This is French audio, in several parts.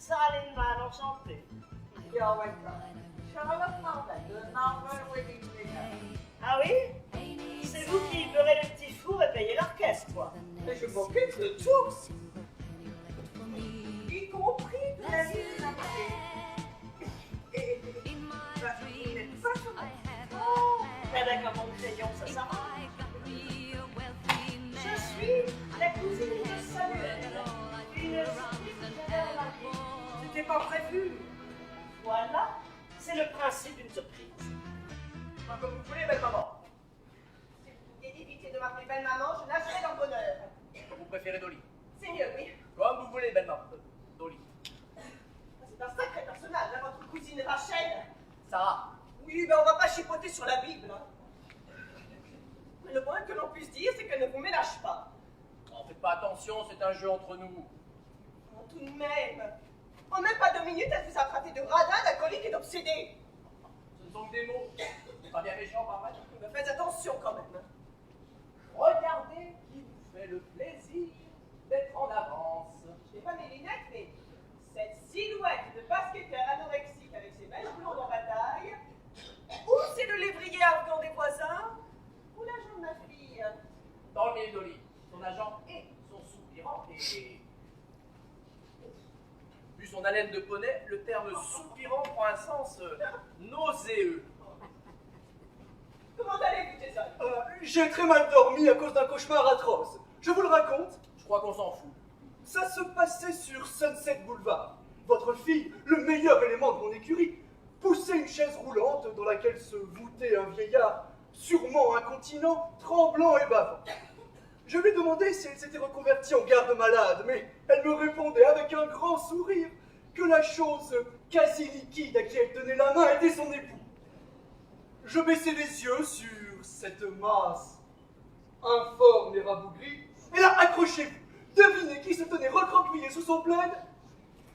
Sarah Lindman, enchantée. You're welcome. Charlotte Marvel, de Marvel Wedding Planner. Ah oui? C'est vous qui beurrez le petit four et payez l'orchestre, quoi. Et je m'occupe de tout, y compris de la vie de la mariée. Et vous n'êtes pas sur Avec un bon crayon, ça s'arrange. Je suis la cousine de Samuel, une surprise que j'avais remarquée. C'était pas prévu. Voilà, c'est le principe d'une surprise. Enfin, comme vous voulez, belle maman. Si vous pouviez éviter de m'appeler belle maman, je nagerais dans le bonheur. Vous préférez Dolly? C'est mieux, oui. Comme vous voulez, belle maman. Dolly. C'est un sacré personnage, hein, votre cousine Rachel. Sarah. Oui, mais on va pas chipoter sur la Bible. Hein. Le moins que l'on puisse dire, c'est qu'elle ne vous ménage pas. Oh, faites pas attention, c'est un jeu entre nous. Oh, tout de même. En même pas 2 minutes, elle vous a traité de gradin, d'alcoolique et d'obsédé. Ce ne sont que des mots. Pas bien méchant, pas vrai. Mais faites attention quand même. Regardez qui vous fait le plaisir d'être en avance. Je n'ai pas mes lunettes, mais cette silhouette de basketteur anorexique avec ses belles blondes en bataille, ou c'est le lévrier arrogant des voisins, ou l'agent de ma fille. Dans le milieu Dolly, son agent et son soupirant et... Vu son haleine de poney, le terme soupirant prend un sens nauséeux. Comment allez-vous, Jason? J'ai très mal dormi à cause d'un cauchemar atroce. Je vous le raconte. Je crois qu'on s'en fout. Ça se passait sur Sunset Boulevard. Votre fille, le meilleur élément de mon écurie, poussait une chaise roulante dans laquelle se voûtait un vieillard, sûrement incontinent, tremblant et bavant. Je lui demandai si elle s'était reconvertie en garde-malade, mais elle me répondait avec un grand sourire que la chose quasi liquide à qui elle tenait la main était son époux. Je baissai les yeux sur cette masse informe et rabougrie, et là, accrochez-vous, devinez qui se tenait recroquevillé sous son plaid?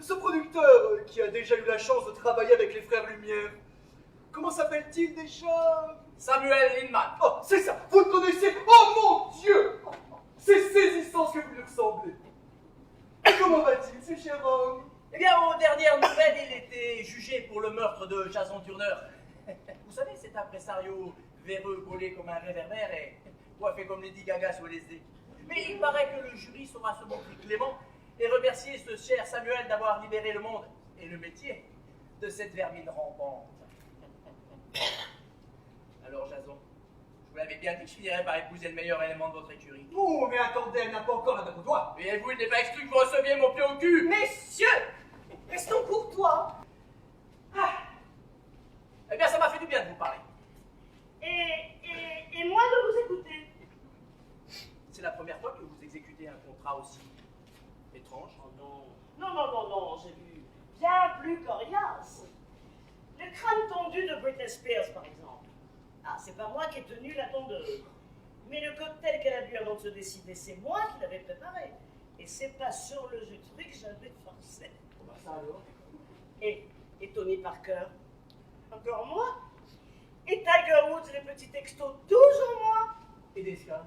Ce producteur qui a déjà eu la chance de travailler avec les frères Lumière. Comment s'appelle-t-il déjà? Samuel Lindman. Oh, c'est ça, vous le connaissez? Oh mon Dieu! C'est saisissant ce que vous lui ressemblez. Et comment va-t-il, ce cher homme? Eh bien, aux dernières nouvelles, il était jugé pour le meurtre de Jason Turner. Vous savez, cet impresario véreux, gaulé comme un réverbère et coiffé comme Lady Gaga sur LSD. Mais il paraît que le jury saura se montrer clément et remercier ce cher Samuel d'avoir libéré le monde et le métier de cette vermine rampante. Alors, Jason, je vous l'avais bien dit que je finirais par épouser le meilleur élément de votre écurie. Oh, mais attendez, elle n'a pas encore la bague au doigt. Et vous, il n'est pas exclu que vous receviez mon pied au cul. Messieurs, restons courtois. Eh bien, ça m'a fait du bien de vous parler. Et moi de vous écouter. C'est la première fois que vous exécutez un contrat aussi étrange. Oh non. Non, j'ai vu bien plus coriace. Le crâne tondu de Britney Spears, par exemple. Ah, c'est pas moi qui ai tenu la tondeuse. Mais le cocktail qu'elle a bu avant de se décider, c'est moi qui l'avais préparé. Et c'est pas sur le jus de fruits que j'avais forcé. Bah, ça alors. Et Tony Parker, encore moi. Et Tiger Woods, les petits textos, toujours moi. Et Desca.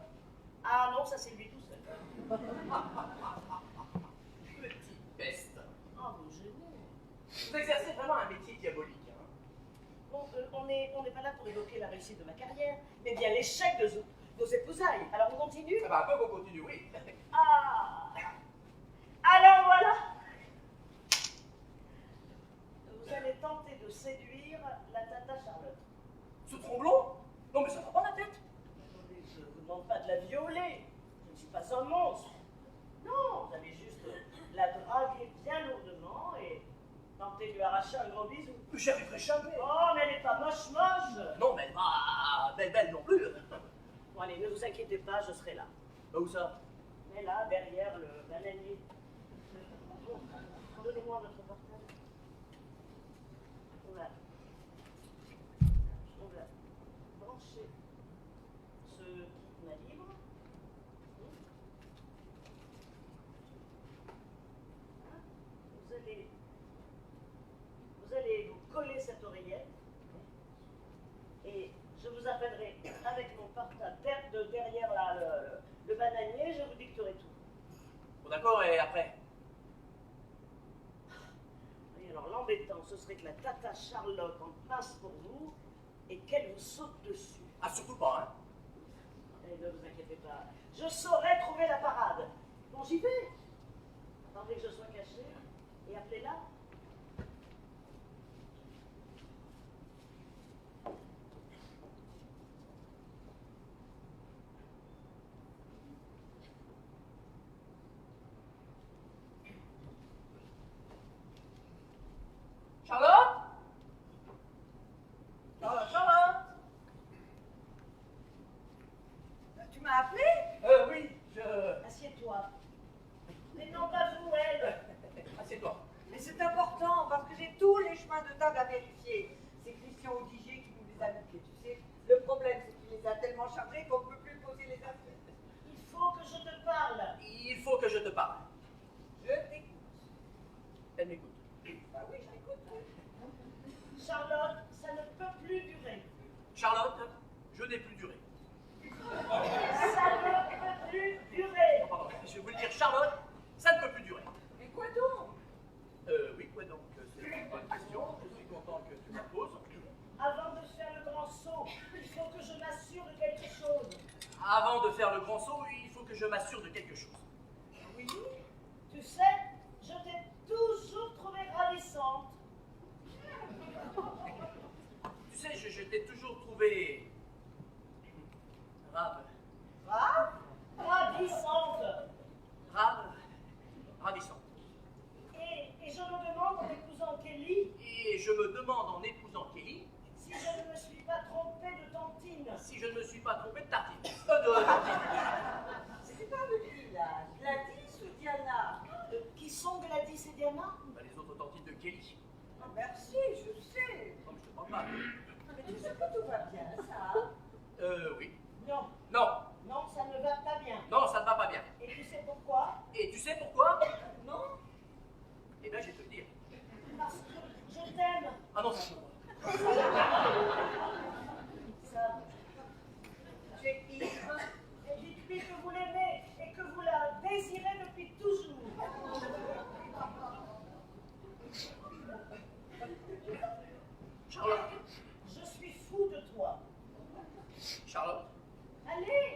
Ah non, ça c'est lui tout seul. Petite peste. Ah, vous gênez. Vous exercez vraiment un métier diabolique. Hein. Bon, on n'est pas là pour évoquer la réussite de ma carrière, mais bien l'échec de nos épousailles. Alors on continue? Ah bah, un peu qu'on continue, oui. Ah. Alors voilà. Vous allez tenter de séduire la tata Charlotte. Ce tromblon? Non, mais ça va pas la tête. Attendez, je ne vous demande pas de la violer. Je ne suis pas un monstre. Non, vous allez juste la draguer bien lourdement et tenter de lui arracher un gros bisou. J'y arriverai jamais. Oh, mais elle n'est pas moche. Non, mais elle va belle non plus. Bon, allez, ne vous inquiétez pas, je serai là. Bah, où ça? Mais là, derrière le bananier. Bon, donnez-moi votre portable. On va brancher ce kit libre. Vous allez vous coller cette oreillette et je vous appellerai avec mon portable de derrière là, le bananier, je vous dicterai tout. Bon, d'accord, et après? embêtant, ce serait que la tata Charlotte en passe pour vous et qu'elle vous saute dessus. Ah, surtout pas, hein. Eh, ne vous inquiétez pas, je saurai trouver la parade. Bon, j'y vais. Attendez que je sois caché et appelez-la. Charlotte? Charlotte? Tu m'as appelé? Oui, Assieds-toi. Mais non, pas vous, elle. Assieds-toi. Mais c'est important parce que j'ai tous les chemins de table à vérifier. C'est Christian Audigier qui nous les a dictés, tu sais. Le problème, c'est qu'il les a tellement chargés qu'on ne peut plus poser les affaires. Il faut que je te parle. Il faut que je te parle. Je t'écoute. Elle m'écoute. Bah oui, je t'écoute. Charlotte, ça ne peut plus durer. Charlotte, je n'ai plus duré. Ça ne peut plus durer. Oh, pardon, je vais vous le dire, Charlotte, ça ne peut plus durer. Mais quoi donc? Oui, quoi donc? C'est une bonne question. Je suis content que tu me la poses. Avant de faire le grand saut, il faut que je m'assure de quelque chose. Avant de faire le grand saut, il faut que je m'assure de quelque chose. Oui, tu sais, je t'ai toujours trouvée ravissante. Tu sais, je t'ai toujours trouvé rave, Ah? Ravissante. ravissant. Et je me demande en épousant Kelly Et je me demande en épousant Kelly si je ne me suis pas trompée de tantine. si je ne me suis pas trompé de tartine. De tartine. C'est pas de qui là? Gladys ou Diana? Qui sont Gladys et Diana? Bah, les autres tantines de Kelly. Ah, merci, je sais. Non, mais je te parle pas. Mais tu sais que tout va bien, ça? Oui. Non, Non, non, ça ne va pas bien. non, ça ne va pas bien. Et tu sais pourquoi? Et tu sais pourquoi? Non? Eh bien, je vais te le dire. Parce que je t'aime. Ah non, ça Ça. J'ai Yves. Et dites-lui que vous l'aimez et que vous la désirez depuis toujours. Charlotte. Je suis fou de toi. Charlotte. Allez,